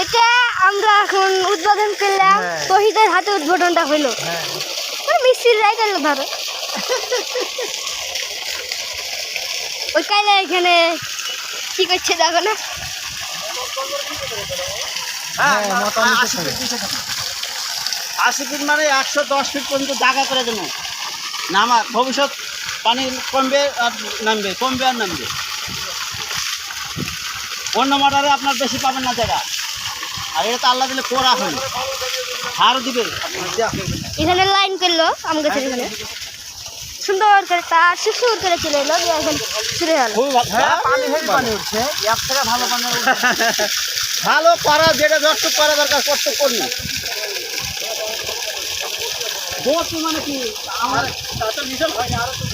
এটা আমরা এখন উদ্বোধন করলাম, শহীদের হাতে উদ্বোধনটা হইলো। মিস্ত্রিরাই করলো ধরো। ওই কাইলা এখানে কি করছে দেখো না। 80 ফিট মানে 110 ফিট পর্যন্ত জায়গা করে দেবো। নামা ভবিষ্যৎ পানি কমবে আর নামবে, কমবে আর নামবে। অন্য মোটরে আপনার বেশি পাবেন না জায়গা, আর এটা তো আল্লাহ দিলে কোরা হয়, হারও দিবে। এখানে লাইন করলো আমাকে এখানে সুন্দর করে তার সুন্দর করে চলে এলো, এখন শুরু হলো। ভালো করা, যেটা যতটুকু করা দরকার কষ্ট করুন। মানে কি আমার নিজের হয়নি, আরো তো